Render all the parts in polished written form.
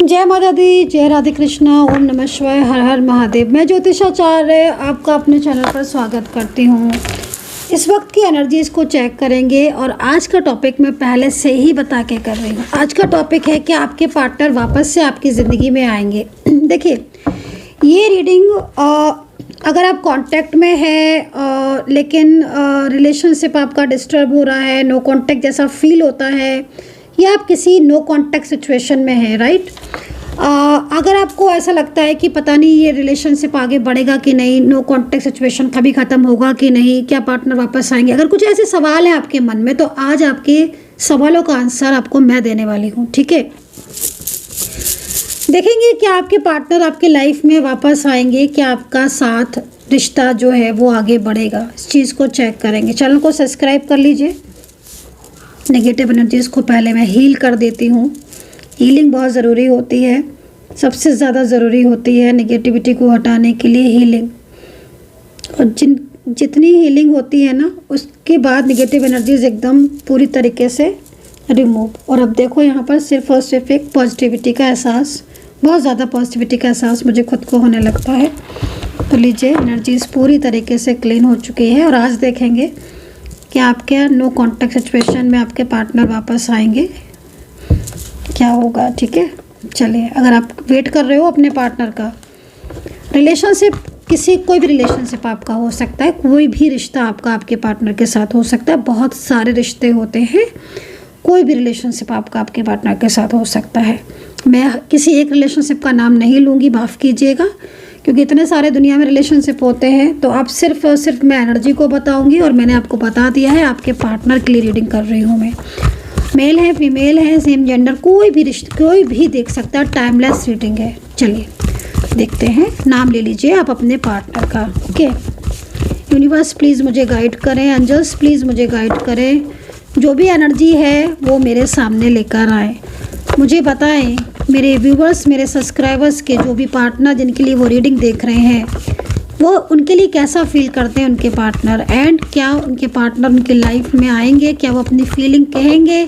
जय माता दी, जय राधे कृष्णा, ओम नमः शिवाय, हर हर महादेव। मैं ज्योतिषाचार्य आपका अपने चैनल पर स्वागत करती हूँ। इस वक्त की एनर्जीज़ को चेक करेंगे और आज का टॉपिक मैं पहले से ही बता के कर रही हूँ। आज का टॉपिक है कि आपके पार्टनर वापस से आपकी ज़िंदगी में आएंगे। देखिए, ये रीडिंग अगर आप कांटेक्ट में है लेकिन रिलेशनशिप आपका डिस्टर्ब हो रहा है, नो कांटेक्ट जैसा फील होता है, या आप किसी नो कांटेक्ट सिचुएशन में हैं, राइट। अगर आपको ऐसा लगता है कि पता नहीं ये रिलेशनशिप आगे बढ़ेगा कि नहीं, नो कांटेक्ट सिचुएशन कभी ख़त्म होगा कि नहीं, क्या पार्टनर वापस आएंगे, अगर कुछ ऐसे सवाल हैं आपके मन में, तो आज आपके सवालों का आंसर आपको मैं देने वाली हूँ, ठीक है। देखेंगे कि आपके पार्टनर आपके लाइफ में वापस आएंगे, क्या आपका साथ रिश्ता जो है वो आगे बढ़ेगा, इस चीज़ को चेक करेंगे। चैनल को सब्सक्राइब कर लीजिए। नेगेटिव एनर्जीज़ को पहले मैं हील कर देती हूँ। हीलिंग बहुत ज़रूरी होती है, सबसे ज़्यादा ज़रूरी होती है नेगेटिविटी को हटाने के लिए हीलिंग। और जितनी हीलिंग होती है ना, उसके बाद नेगेटिव एनर्जीज़ एकदम पूरी तरीके से रिमूव। और अब देखो, यहाँ पर सिर्फ और सिर्फ एक पॉजिटिविटी का एहसास, बहुत ज़्यादा पॉजिटिविटी का एहसास मुझे खुद को होने लगता है। तो लीजिए, एनर्जीज़ पूरी तरीके से क्लीन हो चुकी है। और आज देखेंगे कि आपके नो कांटेक्ट सिचुएशन में आपके पार्टनर वापस आएंगे, क्या होगा, ठीक है। चलिए, अगर आप वेट कर रहे हो अपने पार्टनर का, रिलेशनशिप कोई भी रिलेशनशिप आपका हो सकता है, कोई भी रिश्ता आपका आपके पार्टनर के साथ हो सकता है। बहुत सारे रिश्ते होते हैं, कोई भी रिलेशनशिप आपका आपके पार्टनर के साथ हो सकता है। मैं किसी एक रिलेशनशिप का नाम नहीं लूँगी, माफ़ कीजिएगा, क्योंकि इतने सारे दुनिया में रिलेशनशिप होते हैं। तो आप सिर्फ और सिर्फ मैं एनर्जी को बताऊंगी, और मैंने आपको बता दिया है आपके पार्टनर के लिए रीडिंग कर रही हूँ मैं। मेल है, फीमेल है, सेम जेंडर, कोई भी रिश्ता कोई भी देख सकता है, टाइमलेस रीडिंग है। चलिए देखते हैं। नाम ले लीजिए आप अपने पार्टनर का, ओके। यूनिवर्स प्लीज़ मुझे गाइड करें, एंजल्स प्लीज़ मुझे गाइड करें, जो भी एनर्जी है वो मेरे सामने लेकर आए। मुझे बताएं मेरे व्यूवर्स, मेरे सब्सक्राइबर्स के जो भी पार्टनर जिनके लिए वो रीडिंग देख रहे हैं, वो उनके लिए कैसा फील करते हैं उनके पार्टनर, एंड क्या उनके पार्टनर उनकी लाइफ में आएंगे, क्या वो अपनी फीलिंग कहेंगे,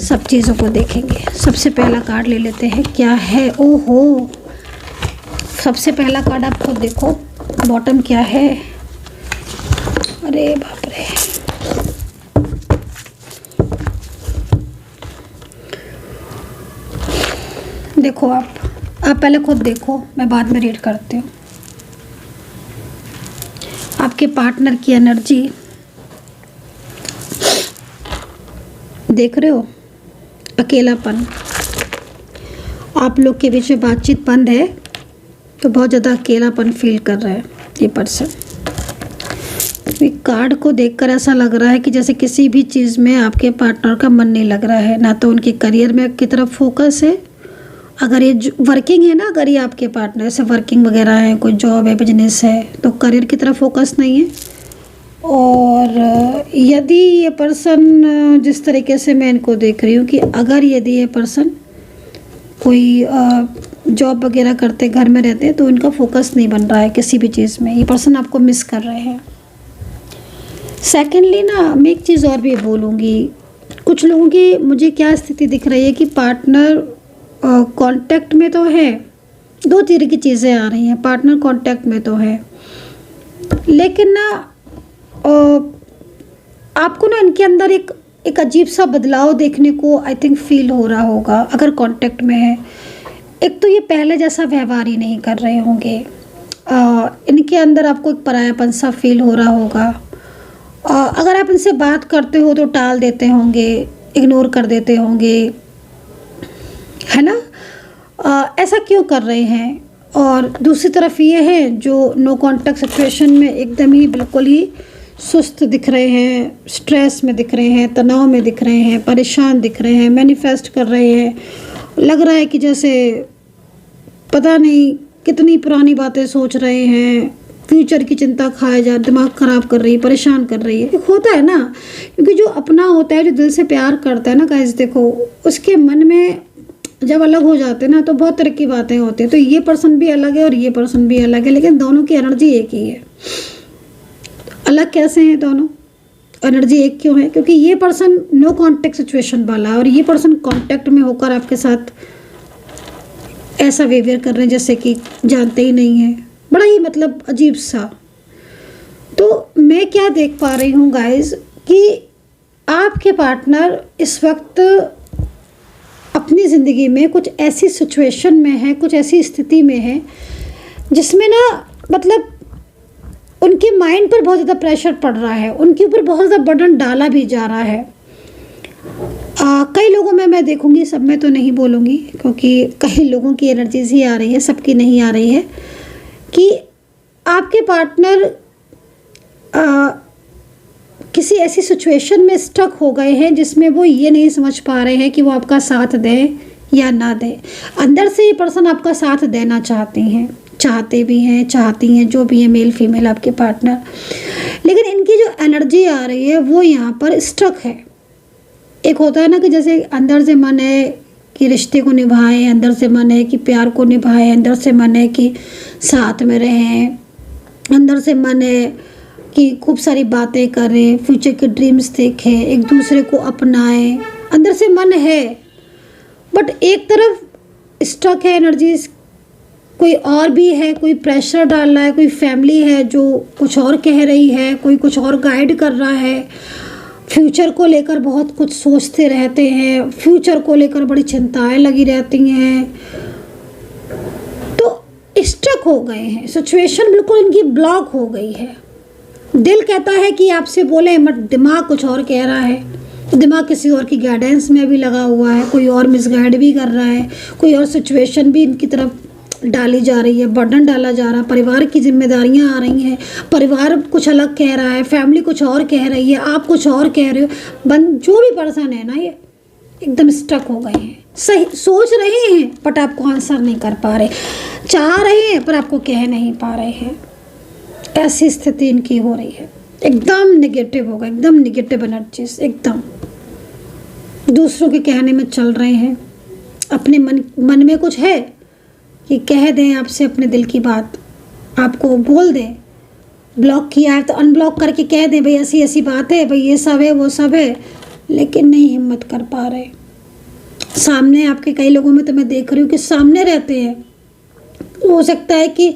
सब चीज़ों को देखेंगे। सबसे पहला कार्ड ले लेते हैं, क्या है। ओहो, सबसे पहला कार्ड आप खुद देखो, बॉटम क्या है। अरे बाप रे, देखो आप पहले खुद देखो, मैं बाद में रीड करती हूँ। आपके पार्टनर की एनर्जी देख रहे हो, अकेलापन, आप लोग के बीच में बातचीत बंद है, तो बहुत ज़्यादा अकेलापन फील कर रहा है ये पर्सन। कार्ड को देखकर ऐसा लग रहा है कि जैसे किसी भी चीज़ में आपके पार्टनर का मन नहीं लग रहा है, ना तो उनके करियर में की तरफ फोकस है, अगर ये वर्किंग है ना, अगर ये आपके पार्टनर से वर्किंग वगैरह है, कोई जॉब है, बिजनेस है, तो करियर की तरफ फोकस नहीं है। और यदि ये पर्सन, जिस तरीके से मैं इनको देख रही हूँ, कि अगर यदि ये पर्सन कोई जॉब वगैरह करते, घर में रहते हैं, तो इनका फोकस नहीं बन रहा है किसी भी चीज़ में, ये पर्सन आपको मिस कर रहे हैं। सेकेंडली ना, मैं एक चीज़ और भी बोलूँगी, कुछ लोगों की मुझे क्या स्थिति दिख रही है कि पार्टनर कांटेक्ट में तो है, दो तरह की चीज़ें आ रही हैं। पार्टनर कांटेक्ट में तो है, लेकिन ना आपको ना इनके अंदर एक अजीब सा बदलाव देखने को आई थिंक फील हो रहा होगा अगर कांटेक्ट में है। एक तो ये पहले जैसा व्यवहार ही नहीं कर रहे होंगे, इनके अंदर आपको एक परायापन सा फील हो रहा होगा। अगर आप इनसे बात करते हो तो टाल देते होंगे, इग्नोर कर देते होंगे, है ना। ऐसा क्यों कर रहे हैं। और दूसरी तरफ ये है जो नो कांटेक्ट सिचुएशन में एकदम ही बिल्कुल ही सुस्त दिख रहे हैं, स्ट्रेस में दिख रहे हैं, तनाव में दिख रहे हैं, परेशान दिख रहे हैं, मैनिफेस्ट कर रहे हैं। लग रहा है कि जैसे पता नहीं कितनी पुरानी बातें सोच रहे हैं, फ्यूचर की चिंता खाए जा, दिमाग ख़राब कर रही है, परेशान कर रही है। एक होता है ना, क्योंकि जो अपना होता है, जो दिल से प्यार करता है ना गाइस, देखो उसके मन में जब अलग हो जाते हैं ना, तो बहुत तरह की बातें होती हैं। तो ये पर्सन भी अलग है और ये पर्सन भी अलग है, लेकिन दोनों की एनर्जी एक ही है। अलग कैसे हैं दोनों, एनर्जी एक क्यों है? क्योंकि ये पर्सन नो कांटेक्ट सिचुएशन वाला है और ये पर्सन कांटेक्ट में होकर आपके साथ ऐसा बिहेवियर कर रहे हैं जैसे कि जानते ही नहीं हैं, बड़ा ही मतलब अजीब सा। तो मैं क्या देख पा रही हूँ गाइस कि आपके पार्टनर इस वक्त अपनी ज़िंदगी में कुछ ऐसी सिचुएशन में है, कुछ ऐसी स्थिति में है जिसमें ना मतलब उनके माइंड पर बहुत ज़्यादा प्रेशर पड़ रहा है, उनके ऊपर बहुत ज़्यादा बर्डन डाला भी जा रहा है। कई लोगों में मैं देखूंगी, सब में तो नहीं बोलूँगी क्योंकि कई लोगों की एनर्जीज ही आ रही है, सबकी नहीं आ रही है, कि आपके पार्टनर किसी ऐसी सिचुएशन में स्टक हो गए हैं जिसमें वो ये नहीं समझ पा रहे हैं कि वो आपका साथ दें या ना दें। अंदर से ये पर्सन आपका साथ देना चाहते हैं, चाहते भी हैं, चाहती हैं, जो भी है, मेल फीमेल आपके पार्टनर, लेकिन इनकी जो एनर्जी आ रही है वो यहाँ पर स्टक है। एक होता है ना कि जैसे अंदर से मन है कि रिश्ते को निभाएं, अंदर से मन है कि प्यार को निभाएं, अंदर से मन है कि साथ में रहें, अंदर से मन है कि खूब सारी बातें करें, फ्यूचर के ड्रीम्स देखें, एक दूसरे को अपनाएं, अंदर से मन है। बट एक तरफ स्टक है एनर्जीज, कोई और भी है, कोई प्रेशर डाल रहा है, कोई फैमिली है जो कुछ और कह रही है, कोई कुछ और गाइड कर रहा है, फ्यूचर को लेकर बहुत कुछ सोचते रहते हैं, फ्यूचर को लेकर बड़ी चिंताएं लगी रहती हैं, तो स्टक हो गए हैं, सिचुएशन बिल्कुल इनकी ब्लॉक हो गई है। दिल कहता है कि आपसे बोले बट दिमाग कुछ और कह रहा है, दिमाग किसी और की गाइडेंस में भी लगा हुआ है, कोई और मिसगाइड भी कर रहा है, कोई और सिचुएशन भी इनकी तरफ डाली जा रही है, बर्डन डाला जा रहा है, परिवार की जिम्मेदारियां आ रही हैं, परिवार कुछ अलग कह रहा है, फैमिली कुछ और कह रही है, आप कुछ और कह रहे हो। जो भी पर्सन है ना, ये एकदम स्टक हो गए हैं, सही सोच रहे हैं बट आपको आंसर नहीं कर पा रहे, चाह रहे हैं पर आपको कह नहीं पा रहे हैं। ऐसी स्थिति इनकी हो रही है, एकदम नेगेटिव होगा, एकदम नेगेटिव एनर्जीज, एकदम दूसरों के कहने में चल रहे हैं। अपने मन में कुछ है कि कह दें आपसे अपने दिल की बात, आपको बोल दें, ब्लॉक किया है तो अनब्लॉक करके कह दें भाई ऐसी ऐसी बात है, भाई ये सब है वो सब है, लेकिन नहीं हिम्मत कर पा रहे। सामने आपके कई लोगों में तो मैं देख रही हूँ कि सामने रहते हैं, हो सकता है कि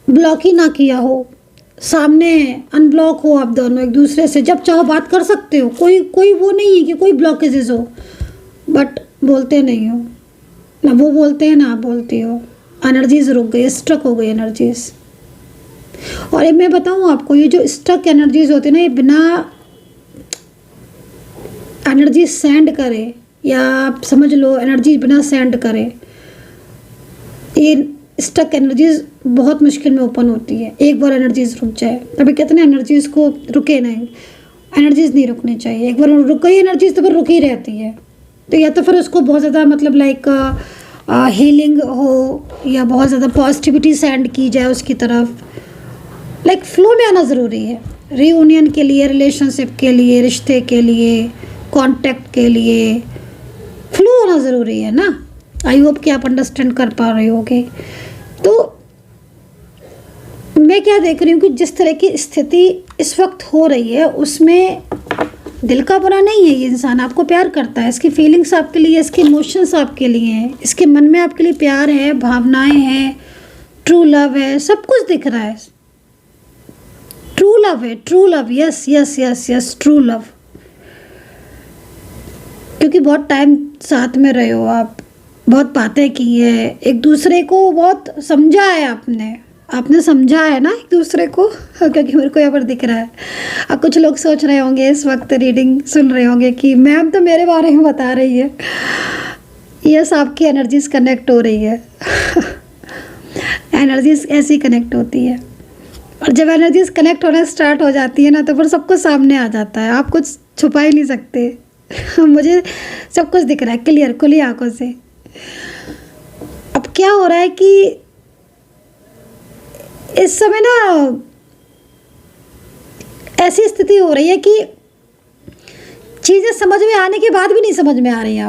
ब्लॉक ही ना किया हो, सामने अनब्लॉक हो, आप दोनों एक दूसरे से जब चाहो बात कर सकते हो, कोई वो नहीं है कि कोई ब्लॉकेजेस हो, बट बोलते नहीं हो, ना वो बोलते हैं ना आप बोलती हो, एनर्जीज रुक गई, स्टक हो गई एनर्जीज। और मैं बताऊँ आपको, ये जो स्टक एनर्जीज होती है ना, ये बिना एनर्जी सेंड करे, या आप समझ लो एनर्जी बिना सेंड करे, ये स्टक एनर्जीज बहुत मुश्किल में ओपन होती है। एक बार एनर्जीज रुक जाए, अभी कितने एनर्जीज को रुके नहीं, एनर्जीज नहीं रुकनी चाहिए, एक बार रुक गई एनर्जीज तो फिर रुकी रहती है। तो या तो फिर उसको बहुत ज़्यादा मतलब लाइक हीलिंग हो, या बहुत ज़्यादा पॉजिटिविटी सेंड की जाए उसकी तरफ, लाइक फ्लो में आना ज़रूरी है, रीयूनियन के लिए, रिलेशनशिप के लिए, रिश्ते के लिए, कॉन्टैक्ट के लिए फ्लो होना ज़रूरी है ना। आई होप कि आप अंडरस्टैंड कर पा रहे होगे। तो मैं क्या देख रही हूँ कि जिस तरह की स्थिति इस वक्त हो रही है उसमें दिल का बुरा नहीं है, ये इंसान आपको प्यार करता है, इसकी फीलिंग्स आपके लिए, इसके इमोशंस आपके लिए हैं, इसके मन में आपके लिए प्यार है, भावनाएं हैं, ट्रू लव है, सब कुछ दिख रहा है, ट्रू लव है, true love, yes yes yes yes, true love, क्योंकि बहुत टाइम साथ में रहे हो आप, बहुत बातें की है, एक दूसरे को बहुत समझा है, आपने समझा है ना एक दूसरे को, क्योंकि मेरे को यहाँ पर दिख रहा है। अब कुछ लोग सोच रहे होंगे इस वक्त रीडिंग सुन रहे होंगे कि मैम तो मेरे बारे में बता रही है, यस आपकी एनर्जीज कनेक्ट हो रही है एनर्जीज ऐसी कनेक्ट होती है, और जब एनर्जीज कनेक्ट होना स्टार्ट हो जाती है ना तो फिर सब कुछ सामने आ जाता है, आप कुछ छुपा ही नहीं सकते मुझे सब कुछ दिख रहा है क्लियर खुली आंखों से। अब क्या हो रहा है कि इस समय ना ऐसी स्थिति हो रही है कि चीज़ें समझ में आने के बाद भी नहीं समझ में आ रही हैं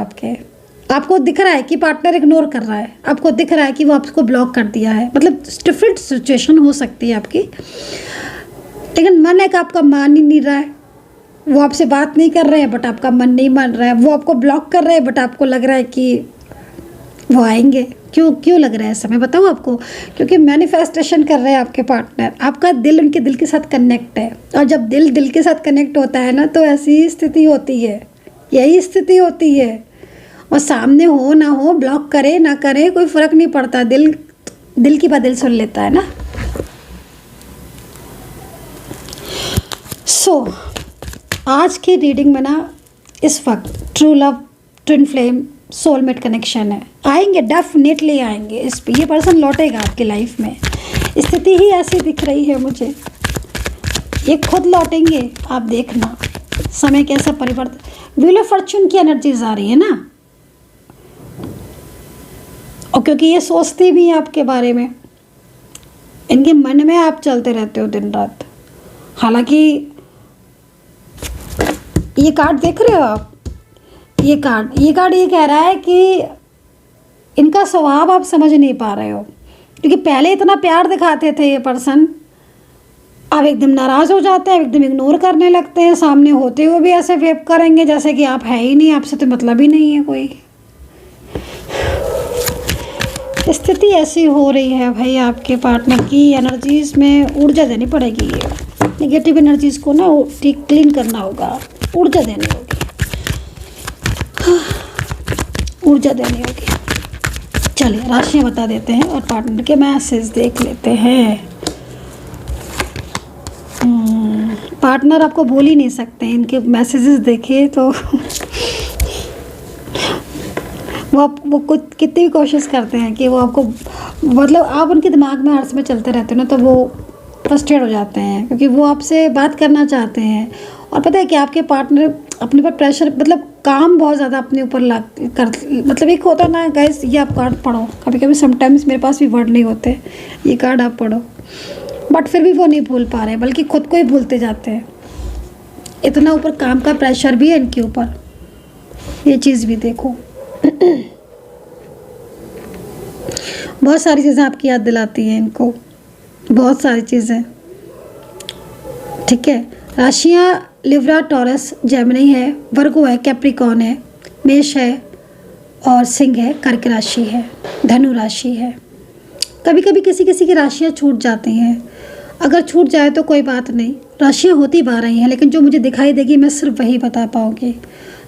आपको दिख रहा है कि पार्टनर इग्नोर कर रहा है, आपको दिख रहा है कि वो आपको ब्लॉक कर दिया है, मतलब डिफरेंट सिचुएशन हो सकती है आपकी, लेकिन मन है कि आपका मान ही नहीं रहा है, वो आपसे बात नहीं कर रहे हैं बट आपका मन नहीं मान रहा है, वो आपको ब्लॉक कर रहे हैं बट आपको लग रहा है कि वो आएंगे। क्यों क्यों लग रहा है ऐसा, मैं बताऊँ आपको? क्योंकि मैनिफेस्टेशन कर रहे हैं आपके पार्टनर, आपका दिल उनके दिल के साथ कनेक्ट है, और जब दिल दिल के साथ कनेक्ट होता है ना, तो ऐसी स्थिति होती है, यही स्थिति होती है। और सामने हो ना हो, ब्लॉक करे ना करे, कोई फ़र्क नहीं पड़ता, दिल दिल की बात दिल सुन लेता है ना। सो आज की रीडिंग में ना इस वक्त true love, twin flame, soulmate connection है। आएंगे, डेफिनेटली आएंगे। इस पे ये पर्सन लौटेगा आपकी लाइफ में। स्थिति ही ऐसी दिख रही है मुझे, ये खुद लौटेंगे, आप देखना। समय कैसा परिवर्तन, व्हील ऑफ फॉर्च्यून की एनर्जीज आ रही है ना, और क्योंकि ये सोचते भी हैं आपके बारे में, इनके मन में आप चलते रहते हो दिन रात। हालांकि ये कार्ड देख रहे हो आप, ये कार्ड ये कह रहा है कि इनका स्वभाव आप समझ नहीं पा रहे हो, क्योंकि पहले इतना प्यार दिखाते थे ये पर्सन, अब एकदम नाराज़ हो जाते हैं, एकदम इग्नोर करने लगते हैं, सामने होते हुए भी ऐसे वेव करेंगे जैसे कि आप है ही नहीं, आपसे तो मतलब ही नहीं है कोई। स्थिति ऐसी हो रही है भाई, आपके पार्टनर की एनर्जीज में ऊर्जा देनी पड़ेगी। ये नेगेटिव एनर्जीज को ना ठीक क्लीन करना होगा, ऊर्जा देनी होगी, ऊर्जा देनी होगी। चलिए राशियाँ बता देते हैं और पार्टनर के मैसेज देख लेते हैं। पार्टनर आपको बोल ही नहीं सकते, इनके मैसेजेस देखे तो वो कुछ कितनी भी कोशिश करते हैं कि वो आपको, मतलब आप उनके दिमाग में हर समय चलते रहते हो ना, तो वो फ्रस्ट्रेट हो जाते हैं, क्योंकि वो आपसे बात करना चाहते हैं। और पता है कि आपके पार्टनर अपने पर प्रेशर, मतलब काम बहुत ज़्यादा अपने ऊपर मतलब एक होता ना गाइस, ये आप कार्ड पढ़ो, कभी कभी समटाइम्स मेरे पास भी वर्ड नहीं होते, ये कार्ड आप पढ़ो, बट फिर भी वो नहीं भूल पा रहे, बल्कि खुद को ही भूलते जाते हैं। इतना ऊपर काम का प्रेशर भी है इनके ऊपर, ये चीज़ भी देखो। बहुत सारी चीज़ें आपकी याद दिलाती हैं इनको, बहुत सारी चीज़ें, ठीक है। राशियाँ लिब्रा, टॉरस, जेमिनी है, वर्गो है, कैप्रिकॉर्न है, मेष है और सिंह है, कर्क राशि है, धनु राशि है। कभी कभी किसी किसी की राशियाँ छूट जाती हैं, अगर छूट जाए तो कोई बात नहीं, राशियाँ होती 12 ही हैं, लेकिन जो मुझे दिखाई देगी मैं सिर्फ वही बता पाऊँगी।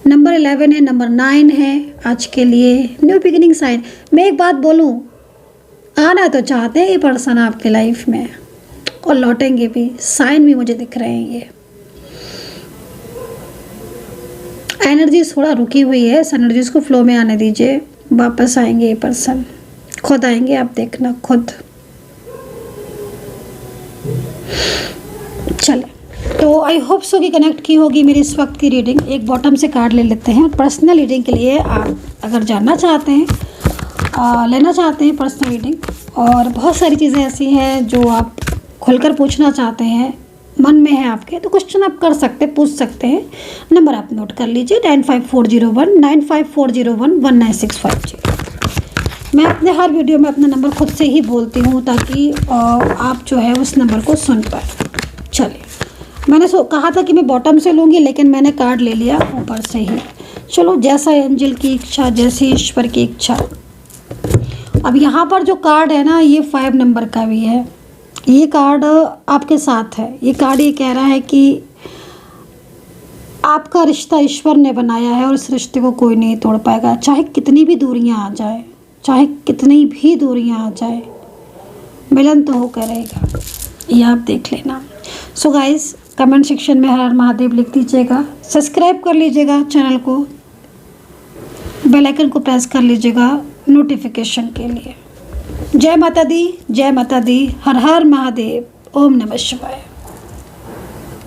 नंबर 11 है, नंबर 9 है आज के लिए, न्यू बिगिनिंग साइन। मैं एक बात बोलूँ, आना तो चाहते हैं ये पर्सन आपके लाइफ में, और लौटेंगे भी, साइन भी मुझे दिख रहे हैं। ये एनर्जी थोड़ा रुकी हुई है, इस एनर्जीज को फ्लो में आने दीजिए, वापस आएंगे ये पर्सन, खुद आएंगे, आप देखना खुद। चले, तो आई होप सो कि कनेक्ट की होगी मेरी इस वक्त की रीडिंग। एक बॉटम से कार्ड ले लेते हैं। पर्सनल रीडिंग के लिए आप अगर जानना चाहते हैं, लेना चाहते हैं पर्सनल रीडिंग, और बहुत सारी चीज़ें ऐसी हैं जो आप खुलकर पूछना चाहते हैं, मन में है आपके, तो क्वेश्चन आप कर सकते, पूछ सकते हैं। नंबर आप नोट कर लीजिए, 95401954011965 जी। मैं अपने हर वीडियो में अपना नंबर खुद से ही बोलती हूँ, ताकि आप जो है उस नंबर को सुन पाए। चलिए, मैंने कहा था कि मैं बॉटम से लूँगी, लेकिन मैंने कार्ड ले लिया ऊपर से ही। चलो, जैसा एंजल की इच्छा, जैसी ईश्वर की इच्छा। अब यहाँ पर जो कार्ड है ना, ये 5 नंबर का भी है। ये कार्ड आपके साथ है। ये कार्ड ये कह रहा है कि आपका रिश्ता ईश्वर ने बनाया है, और इस रिश्ते को कोई नहीं तोड़ पाएगा, चाहे कितनी भी दूरियां आ जाए, चाहे कितनी भी दूरियां आ जाए, मिलन तो होकर रहेगा। ये आप देख लेना। सो गाइस, कमेंट सेक्शन में हर हर महादेव लिख दीजिएगा, सब्सक्राइब कर लीजिएगा चैनल को, बेल आइकन को प्रेस कर लीजिएगा नोटिफिकेशन के लिए। जय माता दी, जय माता दी, हर हर महादेव, ओम नमः शिवाय।